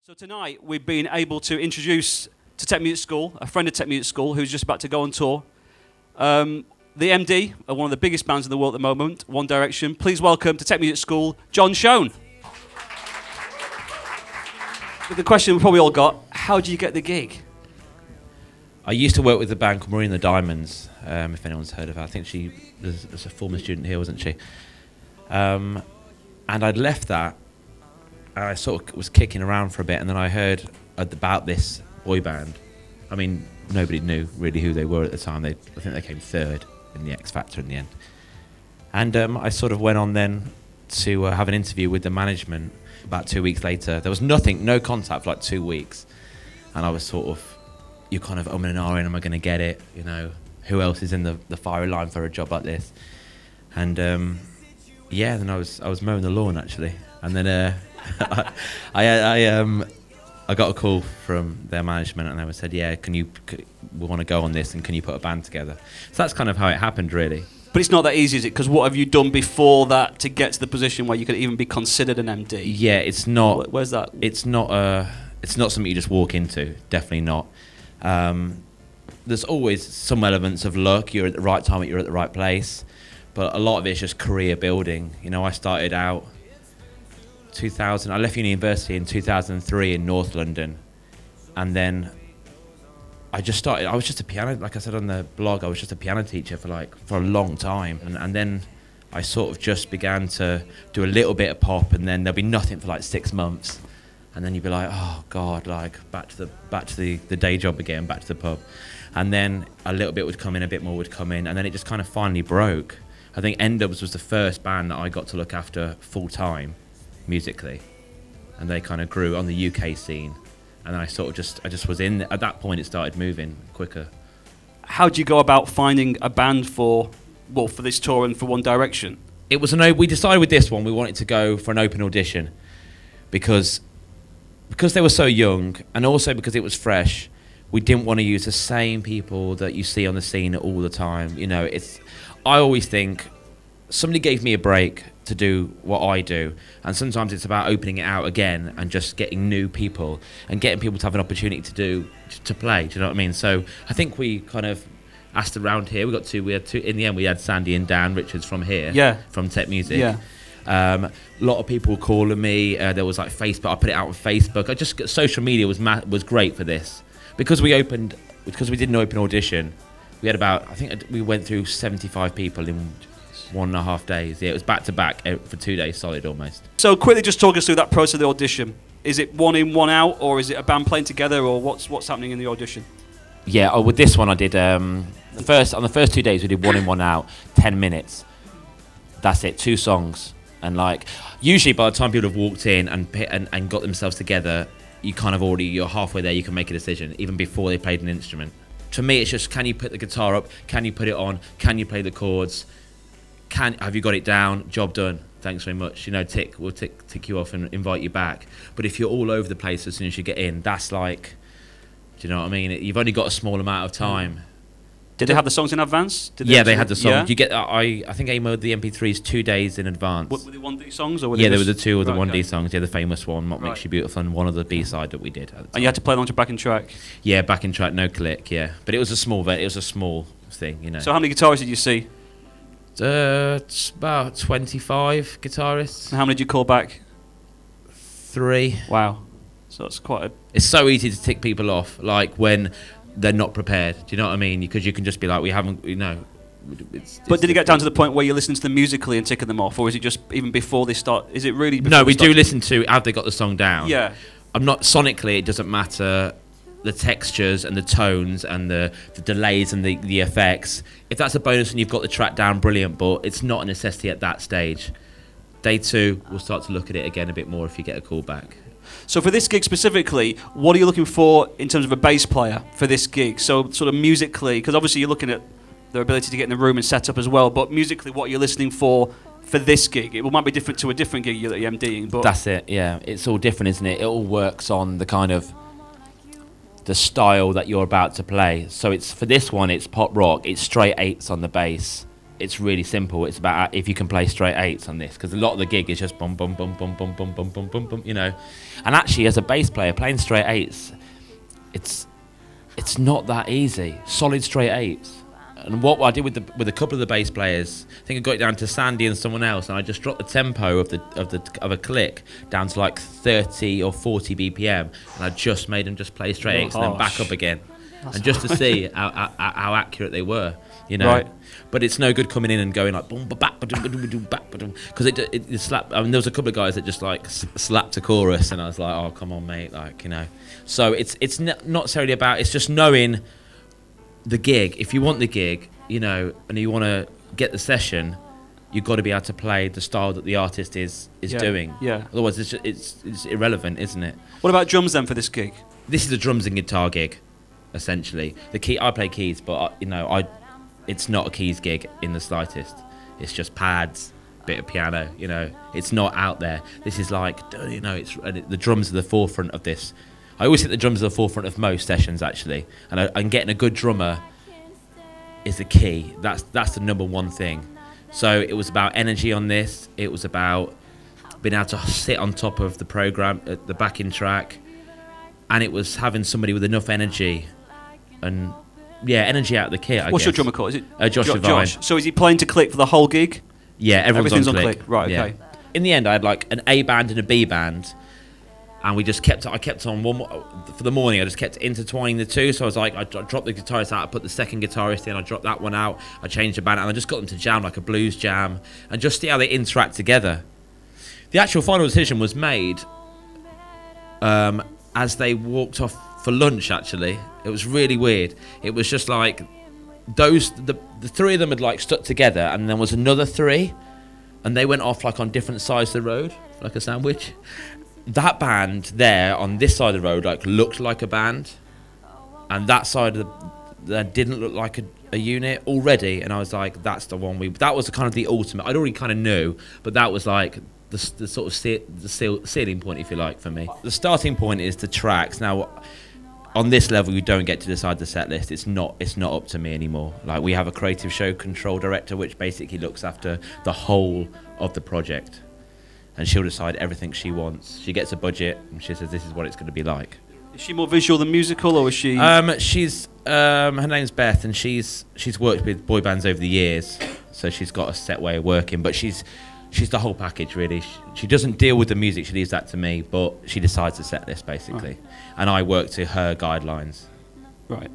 So tonight we've been able to introduce to Tech Music School, a friend of Tech Music School who's just about to go on tour. The MD of one of the biggest bands in the world at the moment, One Direction. Please welcome to Tech Music School, Jon Shone. The question we probably all got, how did you get the gig? I used to work with a band called Marina Diamonds, if anyone's heard of her. I think she was a former student here, wasn't she? And I'd left that, and I sort of was kicking around for a bit, and then I heard about this boy band. I mean, nobody knew really who they were at the time. I think they came third in the X Factor in the end. And I sort of went on then to have an interview with the management about 2 weeks later. There was nothing, no contact for like 2 weeks. And I was sort of, you're kind of umming and ahhing, am I going to get it? You know, who else is in the firing line for a job like this? And yeah, then I was mowing the lawn actually. And then I got a call from their management, and they said, yeah, we want to go on this, and can you put a band together? So that's kind of how it happened, really. But it's not that easy, is it? Because what have you done before that to get to the position where you could even be considered an MD? Yeah, it's not. Where's that? It's not something you just walk into. Definitely not. There's always some elements of luck. You're at the right time, you're at the right place. But a lot of it's just career building. You know, I started out 2000. I left university in 2003 in North London, and then I just started. I was just a piano, like I said on the blog, I was just a piano teacher for a long time, and then I sort of just began to do a little bit of pop, and then there'll be nothing for like 6 months, and then you'd be like, oh God, like back to the day job again, back to the pub, and then a little bit would come in, a bit more would come in, and then it just kind of finally broke. I think Ndubz was the first band that I got to look after full time musically, and they kind of grew on the UK scene, and I sort of I just was in at that point. It started moving quicker. How do you go about finding a band for this tour and for One Direction? It was we decided with this one we wanted to go for an open audition because they were so young, and also because it was fresh. We didn't want to use the same people that you see on the scene all the time. You know, I always think somebody gave me a break to do what I do, and sometimes it's about opening it out again and just getting new people and getting people to have an opportunity to play. Do you know what I mean? So I think we kind of asked around here. We had two. In the end, we had Sandy and Dan Richards from here, yeah, from Tech Music. Yeah. A lot of people were calling me. There was like Facebook. I put it out on Facebook. Social media was great for this because we did an open audition. We had I think we went through 75 people in 1.5 days. Yeah, it was back to back for 2 days solid almost. So quickly, just talk us through that process of the audition. Is it one in, one out, or is it a band playing together, or what's happening in the audition? Yeah, with this one I did on the first 2 days we did one in, one out, 10 minutes. That's it, 2 songs, and like usually by the time people have walked in and got themselves together, you're halfway there. You can make a decision even before they played an instrument. To me, it's just, can you put the guitar up? Can you put it on? Can you play the chords? Have you got it down? Job done. Thanks very much. You know, we'll tick you off and invite you back. But if you're all over the place as soon as you get in, that's like, do you know what I mean? You've only got a small amount of time. Did they have the songs in advance? Yeah, they had the songs. Yeah? You get. I think I mode the MP3s 2 days in advance. Were they 1D songs, or were they were the 2 of the 1D okay. songs. Yeah, the famous one, "What Makes You Beautiful," and one of the B-side that we did. And you had to play along to backing track. Yeah, backing track, no click. Yeah, but it was a small thing, you know. So how many guitarists did you see? It's about 25 guitarists. And how many did you call back? 3. Wow. So it's quite a... It's so easy to tick people off, like when they're not prepared. Do you know what I mean? Because you can just be like, we haven't, you know. But did it get down to the point where you're listening to them musically and ticking them off, or is it just even before they start? Is it really? No, we do listen to have they got the song down. Yeah. I'm not sonically. It doesn't matter. The textures and the tones and the delays and the effects. If that's a bonus and you've got the track down, brilliant. But it's not a necessity at that stage. Day 2, we'll start to look at it again a bit more if you get a call back. So for this gig specifically, what are you looking for in terms of a bass player for this gig? So sort of musically, because obviously you're looking at their ability to get in the room and set up as well, but musically what you're listening for this gig, it might be different to a different gig you're MDing. But that's it, yeah. It's all different, isn't it? It all works on the kind of the style that you're about to play. So it's for this one, it's pop rock, it's straight 8s on the bass, it's really simple. It's about if you can play straight eights on this, because a lot of the gig is just bum bum bum bum bum bum bum bum bum bum, you know. And actually, as a bass player playing straight eights, it's not that easy. Solid straight eights. And what I did with a couple of the bass players, I think I got it down to Sandy and someone else, and I just dropped the tempo of a click down to like 30 or 40 BPM, and I just made them just play straight eights and then back up again, and just to see how accurate they were, you know. Right. But it's no good coming in and going like boom ba ba because it slapped. I mean, there was a couple of guys that just like slapped a chorus, and I was like, oh come on mate, like, you know. So it's not necessarily about, it's just knowing the gig. If you want the gig, you know, and you want to get the session, you've got to be able to play the style that the artist is doing. Yeah. Otherwise, it's irrelevant, isn't it? What about drums then for this gig? This is a drums and guitar gig, essentially. I play keys, but it's not a keys gig in the slightest. It's just pads, bit of piano. You know, it's not out there. This is like, you know, the drums are the forefront of this. I always think the drums are the forefront of most sessions, actually, and getting a good drummer is the key. That's the number one thing. So it was about energy on this. It was about being able to sit on top of the program, the backing track, and it was having somebody with enough energy and energy out of the kit. What's your drummer called? Is it Josh Devine? Josh. So is he playing to click for the whole gig? Yeah, everything's on click. Right. Okay. In the end, I had like an A band and a B band. And we just I kept on one for the morning. I just kept intertwining the two. So I was like, I dropped the guitarist out, I put the second guitarist in, I dropped that one out, I changed the band, and I just got them to jam like a blues jam, and just see how they interact together. The actual final decision was made as they walked off for lunch. Actually, it was really weird. It was just like the three of them had like stuck together, and there was another three, and they went off like on different sides of the road, like a sandwich. That band there on this side of the road like looked like a band, and that side of that didn't look like a unit already. And I was like, that's the one that was kind of the ultimate. I'd already kind of knew, but that was like the sort of the ceiling point, if you like, for me. The starting point is the tracks. Now, on this level, you don't get to decide the set list. It's not up to me anymore. Like, we have a creative show control director, which basically looks after the whole of the project. And she'll decide everything she wants. She gets a budget, and she says, this is what it's going to be like. Is she more visual than musical, or is she... her name's Beth, and she's worked with boy bands over the years, so she's got a set way of working, but she's the whole package, really. She doesn't deal with the music, she leaves that to me, but she decides the set list, basically. Right. And I work to her guidelines. Right.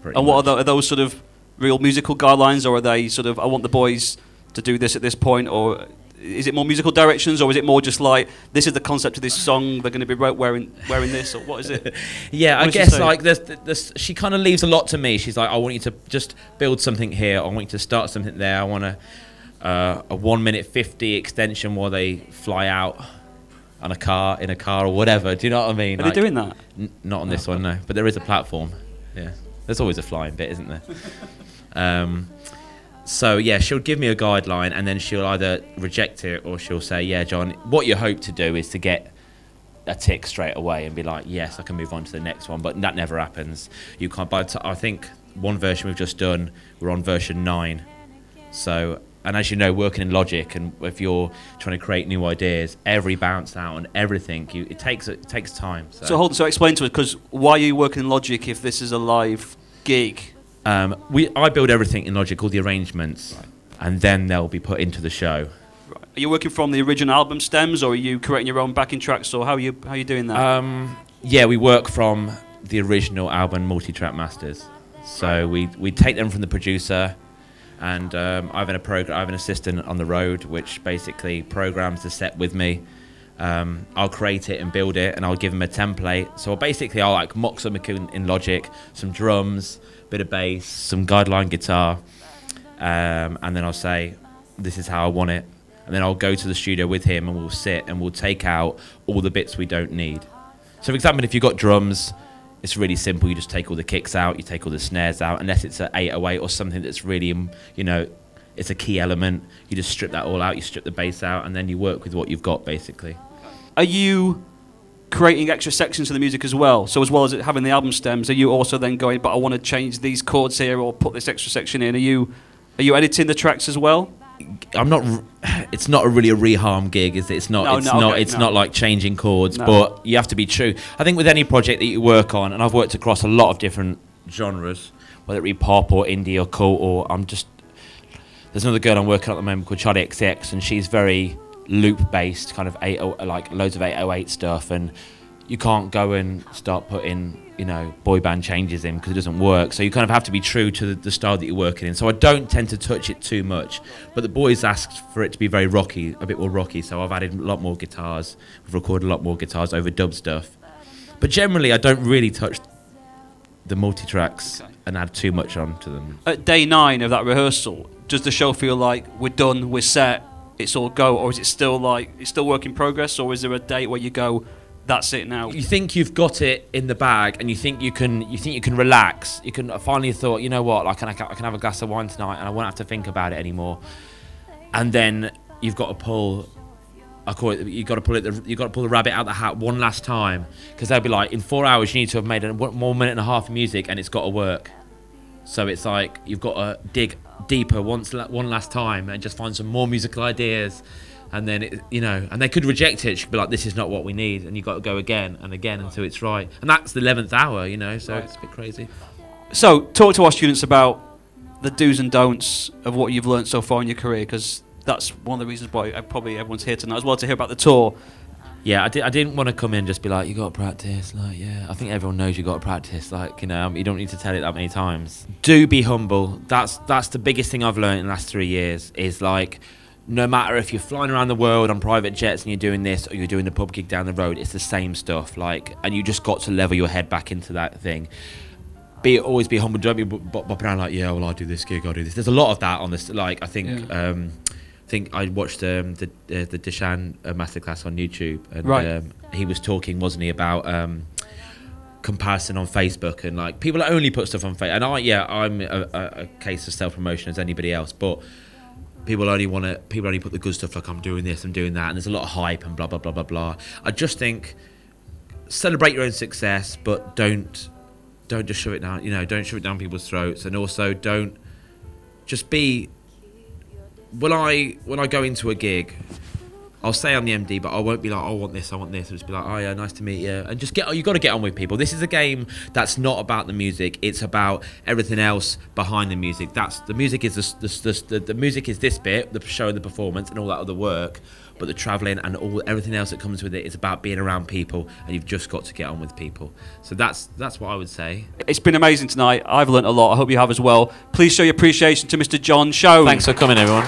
And what are those sort of real musical guidelines, or are they sort of, I want the boys to do this at this point, or... Is it more musical directions, or is it more just like, this is the concept of this song, they're going to be wearing this, or what is it? Yeah, I guess like she kind of leaves a lot to me. She's like, I want you to just build something here, I want you to start something there, I want a 1 minute 50 extension while they fly out in a car or whatever. Do you know what I mean? Are they doing that? Not on this one, no. But there is a platform. Yeah, there's always a flying bit, isn't there? So yeah, she'll give me a guideline, and then she'll either reject it, or she'll say, yeah, John, what you hope to do is to get a tick straight away and be like, yes, I can move on to the next one. But that never happens. You can't. I think one version we've just done, we're on version 9. So, and as you know, working in Logic, and if you're trying to create new ideas, every bounce out and everything, it takes time. So explain to us, because why are you working in Logic if this is a live gig? I build everything in Logic, all the arrangements, right, and then they'll be put into the show. Right. Are you working from the original album stems, or are you creating your own backing tracks, or how are you doing that? Yeah, we work from the original album multi-track masters. So we take them from the producer, and I have an assistant on the road which basically programs the set with me. I'll create it and build it, and I'll give them a template. So basically I'll like mock something in Logic, some drums, bit of bass, some guideline guitar, and then I'll say, this is how I want it. And then I'll go to the studio with him, and we'll sit and we'll take out all the bits we don't need. So for example, if you've got drums, it's really simple. You just take all the kicks out, you take all the snares out, unless it's an 808 or something that's really, you know, it's a key element. You just strip that all out, you strip the bass out, and then you work with what you've got, basically. Are you creating extra sections to the music as well? So as well as having the album stems, are you also then going, but I want to change these chords here, or put this extra section in? Are you Are you editing the tracks as well? I'm not. It's not really a reharm gig, is it? It's not. It's not like changing chords, but you have to be true. I think with any project that you work on, and I've worked across a lot of different genres, whether it be pop or indie or cult, or there's another girl I'm working on at the moment called Charlie XX, and she's very loop based, kind of like loads of 808 stuff, and you can't go and start putting, you know, boy band changes in because it doesn't work. So you kind of have to be true to the style that you're working in. So I don't tend to touch it too much. But the boys asked for it to be very rocky, a bit more rocky. So I've added a lot more guitars. We've recorded a lot more guitars over dub stuff. But generally, I don't really touch the multi-tracks and add too much onto them. At day 9 of that rehearsal, does the show feel like we're done, we're set, it's all go, or is it still like it's still work in progress, or is there a date where you go, that's it now? You think you've got it in the bag, and you think you can relax. You can finally thought, you know what, like I can have a glass of wine tonight, and I won't have to think about it anymore. And then you've got to pull. I call it. You got to pull it. You got to pull the rabbit out of the hat one last time, because they'll be like, in 4 hours you need to have made 1 more minute and a half of music, and it's got to work. So it's like you've got to dig deeper one last time and just find some more musical ideas. And then, and they could reject it. She'd be like, this is not what we need. And you've got to go again and again until it's right. And that's the 11th hour, so It's a bit crazy. So talk to our students about the do's and don'ts of what you've learned so far in your career, because that's one of the reasons why probably everyone's here tonight as well, to hear about the tour. Yeah, I didn't want to come in and just be like, you got to practice. Like, yeah, I think everyone knows you got to practice. Like, you don't need to tell it that many times. Do be humble. That's the biggest thing I've learned in the last 3 years is like, no matter if you're flying around the world on private jets and you're doing this or you're doing the pub gig down the road, it's the same stuff. Like, and you just got to level your head back into that thing. Always be humble. Don't be bopping around like, yeah, well, I'll do this gig, I'll do this. There's a lot of that on this. Like, I think I watched the Deshan masterclass on YouTube, and he was talking, wasn't he, about comparison on Facebook, and like people only put stuff on Facebook. And I'm a case of self promotion as anybody else, but people only put the good stuff, like I'm doing this, I'm doing that, and there's a lot of hype and blah blah blah blah blah. I just think celebrate your own success, but don't just shove it down. Don't shove it down people's throats, and also don't just be. When I go into a gig, I'll say I'm the MD, but I won't be like, oh, I want this. I'll just be like, oh yeah, nice to meet you, and just you got to get on with people. This is a game that's not about the music; it's about everything else behind the music. The music is the music is this bit, the show and the performance, and all that other work. But the travelling and everything else that comes with it is about being around people, and you've just got to get on with people. So that's what I would say. It's been amazing tonight. I've learnt a lot. I hope you have as well. Please show your appreciation to Mr. Jon Shone. Thanks for coming, everyone.